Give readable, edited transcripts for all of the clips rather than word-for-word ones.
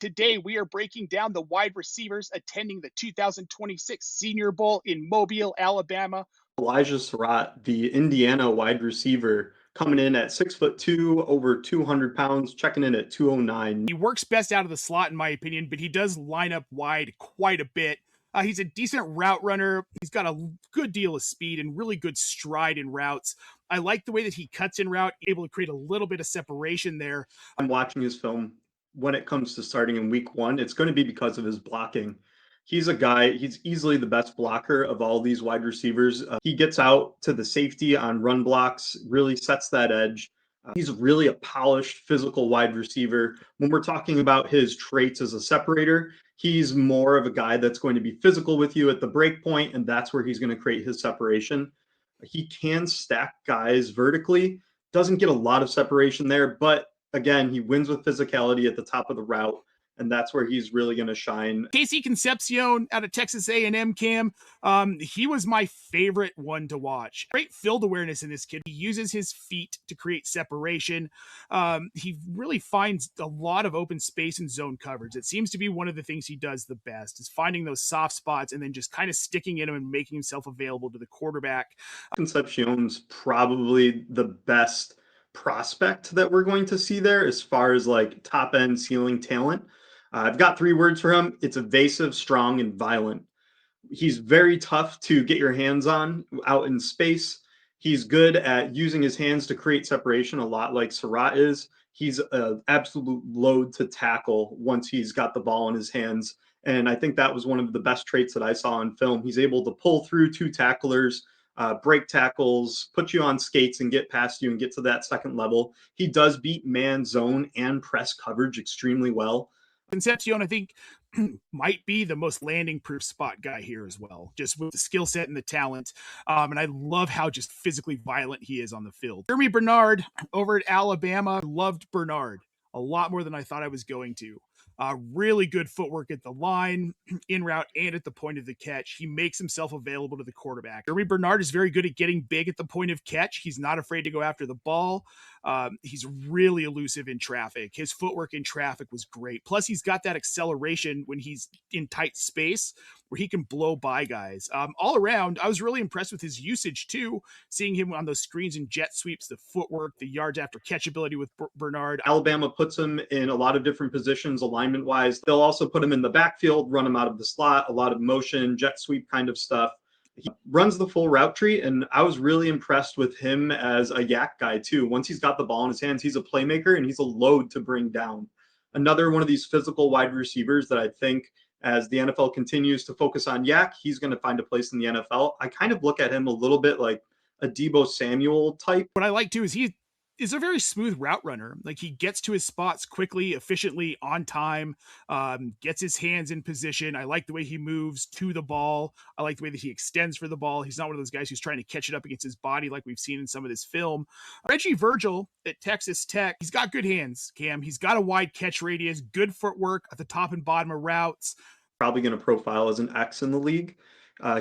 Today, we are breaking down the wide receivers attending the 2026 Senior Bowl in Mobile, Alabama. Elijah Sarratt, the Indiana wide receiver, coming in at 6'2", over 200 pounds, checking in at 209. He works best out of the slot, in my opinion, but he does line up wide quite a bit. He's a decent route runner. He's got a good deal of speed and really good stride in routes. I like the way that he cuts in route, able to create a little bit of separation there. I'm watching his film. When it comes to starting in week one, it's going to be because of his blocking. He's a guy, he's easily the best blocker of all these wide receivers. He gets out to the safety on run blocks, really sets that edge. He's really a polished physical wide receiver. When we're talking about his traits as a separator, he's more of a guy that's going to be physical with you at the break point, and that's where he's going to create his separation. He can stack guys vertically, doesn't get a lot of separation there, but again, he wins with physicality at the top of the route, and that's where he's really going to shine. KC Concepcion out of Texas A&M, Cam, he was my favorite one to watch. Great field awareness in this kid. He uses his feet to create separation. He really finds a lot of open space and zone coverage. It seems to be one of the things he does the best, is finding those soft spots and then just kind of sticking in them and making himself available to the quarterback. Concepcion's probably the best prospect that we're going to see there as far as like top end ceiling talent. I've got 3 words for him. It's evasive, strong, and violent. He's very tough to get your hands on out in space. He's good at using his hands to create separation, a lot like Sarratt is. He's an absolute load to tackle once he's got the ball in his hands. And I think that was one of the best traits that I saw on film. He's able to pull through 2 tacklers, break tackles, put you on skates and get past you and get to that second level. He does beat man, zone, and press coverage extremely well. Concepcion, I think, might be the most landing proof spot guy here as well, just with the skill set and the talent. And I love how just physically violent he is on the field. Germie Bernard over at Alabama, loved Bernard a lot more than I thought I was going to. Really good footwork at the line, in route, and at the point of the catch. He makes himself available to the quarterback. Germie Bernard is very good at getting big at the point of catch. He's not afraid to go after the ball. He's really elusive in traffic. His footwork in traffic was great. Plus, he's got that acceleration when he's in tight space where he can blow by guys. All around, I was really impressed with his usage too, seeing him on those screens and jet sweeps, the footwork, the yards after catch ability with Bernard. Alabama puts him in a lot of different positions alignment-wise. They'll also put him in the backfield, run him out of the slot, a lot of motion, jet sweep kind of stuff. He runs the full route tree, and I was really impressed with him as a yak guy too. Once he's got the ball in his hands, he's a playmaker, and he's a load to bring down. Another one of these physical wide receivers that I think, as the NFL continues to focus on yak, he's going to find a place in the NFL. I kind of look at him a little bit like a Deebo Samuel type. What I like too is he is a very smooth route runner. Like, he gets to his spots quickly, efficiently, on time, gets his hands in position. I like the way he moves to the ball. I like the way that he extends for the ball. He's not one of those guys who's trying to catch it up against his body like we've seen in some of this film. Reggie Virgil at Texas Tech, he's got good hands, Cam. He's got a wide catch radius, good footwork at the top and bottom of routes. Probably going to profile as an X in the league.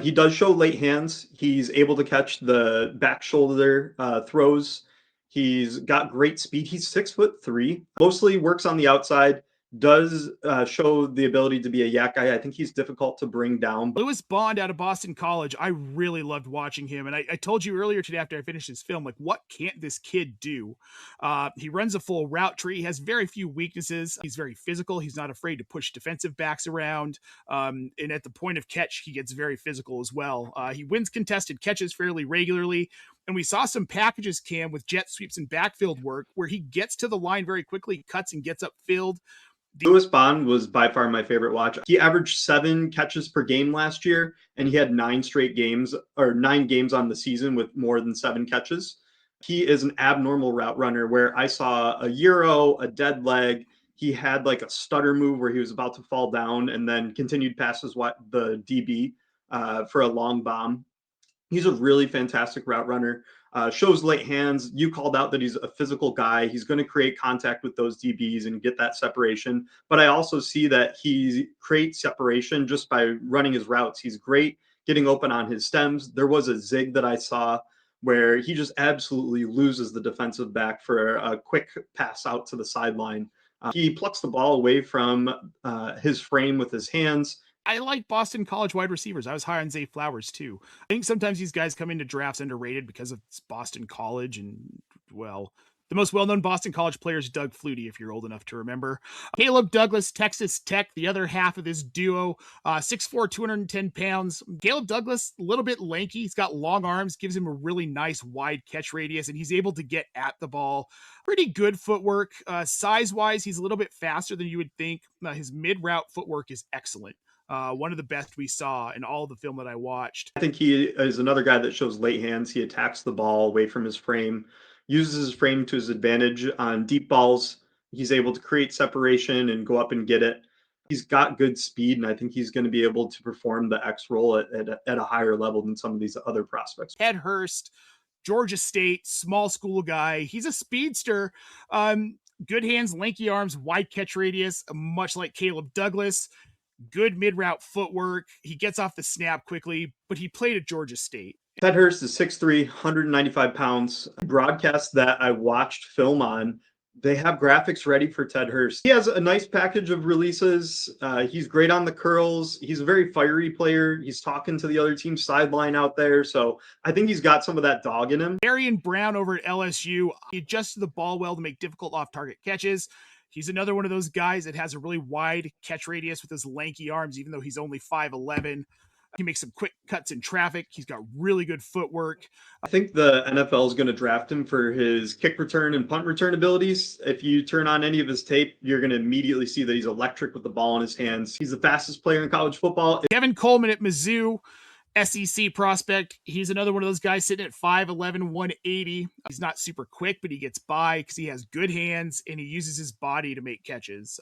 He does show late hands. He's able to catch the back shoulder throws. He's got great speed. He's 6'3", mostly works on the outside, does show the ability to be a yak guy. I think he's difficult to bring down. Lewis Bond out of Boston College, I really loved watching him. And I told you earlier today after I finished his film, like, what can't this kid do? He runs a full route tree. He has very few weaknesses. He's very physical. He's not afraid to push defensive backs around. And at the point of catch, he gets very physical as well. He wins contested catches fairly regularly. And we saw some packages, Cam, with jet sweeps and backfield work where he gets to the line very quickly, cuts and gets upfield. Lewis Bond was by far my favorite watch. He averaged 7 catches per game last year, and he had 9 games on the season with more than 7 catches. He is an abnormal route runner where I saw a euro, a dead leg. He had like a stutter move where he was about to fall down and then continued past the DB for a long bomb. He's a really fantastic route runner. Shows late hands. You called out that he's a physical guy. He's going to create contact with those DBs and get that separation. But I also see that he creates separation just by running his routes. He's great getting open on his stems. There was a zig that I saw where he just absolutely loses the defensive back for a quick pass out to the sideline. He plucks the ball away from his frame with his hands. I like Boston College wide receivers. I was high on Zay Flowers too. I think sometimes these guys come into drafts underrated because it's Boston College, and well, the most well-known Boston College player is Doug Flutie, if you're old enough to remember. Caleb Douglas, Texas Tech, the other half of this duo, 6'4", 210 pounds. Caleb Douglas, a little bit lanky. He's got long arms, gives him a really nice wide catch radius, and he's able to get at the ball. Pretty good footwork. Size-wise, he's a little bit faster than you would think. His mid-route footwork is excellent. One of the best we saw in all the film that I watched. I think he is another guy that shows late hands. He attacks the ball away from his frame, uses his frame to his advantage on deep balls. He's able to create separation and go up and get it. He's got good speed, and I think he's going to be able to perform the X role at a higher level than some of these other prospects. Ted Hurst, Georgia State, small school guy. He's a speedster. Good hands, lanky arms, wide catch radius, much like Caleb Douglas. Good mid-route footwork. He gets off the snap quickly, but he played at Georgia State. Ted Hurst is 6'3", 195 pounds. Broadcast that I watched film on, they have graphics ready for Ted Hurst. He has a nice package of releases. He's great on the curls. He's a very fiery player. He's talking to the other team's sideline out there. So I think he's got some of that dog in him. Marion Brown over at LSU. He adjusted the ball well to make difficult off-target catches. He's another one of those guys that has a really wide catch radius with his lanky arms, even though he's only 5'11". He makes some quick cuts in traffic. He's got really good footwork. I think the NFL is going to draft him for his kick return and punt return abilities. If you turn on any of his tape, you're going to immediately see that he's electric with the ball in his hands. He's the fastest player in college football. Kevin Coleman at Mizzou. SEC prospect. He's another one of those guys sitting at 5'11", 180. He's not super quick, but he gets by because he has good hands and he uses his body to make catches,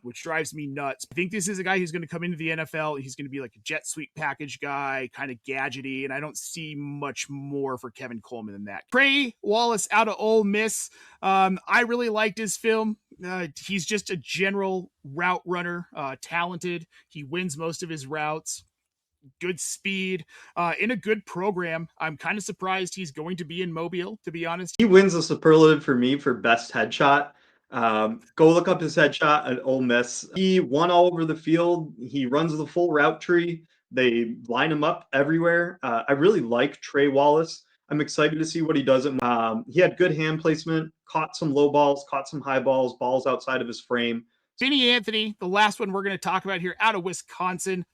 which drives me nuts. I think this is a guy who's going to come into the NFL. He's going to be like a jet sweep package guy, kind of gadgety, and I don't see much more for Kevin Coleman than that. Trey Wallace out of Ole Miss. I really liked his film. He's just a general route runner, talented. He wins most of his routes. Good speed, in a good program. I'm kind of surprised he's going to be in Mobile, to be honest. He wins a superlative for me for best headshot. Go look up his headshot at Ole Miss. He won all over the field. He runs the full route tree. They line him up everywhere. I really like Trey Wallace. I'm excited to see what he does. He had good hand placement, caught some low balls, caught some high balls, balls outside of his frame. Vinny Anthony, the last one we're going to talk about here, out of Wisconsin.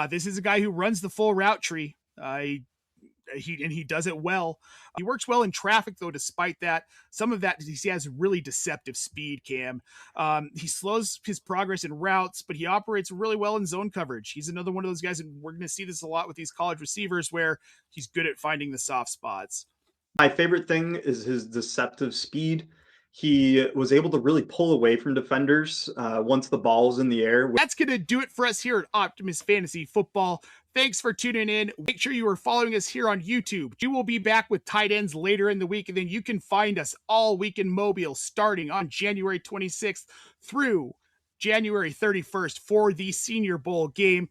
This is a guy who runs the full route tree. He does it well. He works well in traffic, though, despite that. Some of that, he has really deceptive speed, Cam. He slows his progress in routes, but he operates really well in zone coverage. He's another one of those guys, and we're going to see this a lot with these college receivers, where he's good at finding the soft spots. My favorite thing is his deceptive speed. He was able to really pull away from defenders once the ball's in the air. That's going to do it for us here at Optimus Fantasy Football. Thanks for tuning in. Make sure you are following us here on YouTube. We will be back with tight ends later in the week, and then you can find us all week in Mobile starting on January 26th through January 31st for the Senior Bowl game.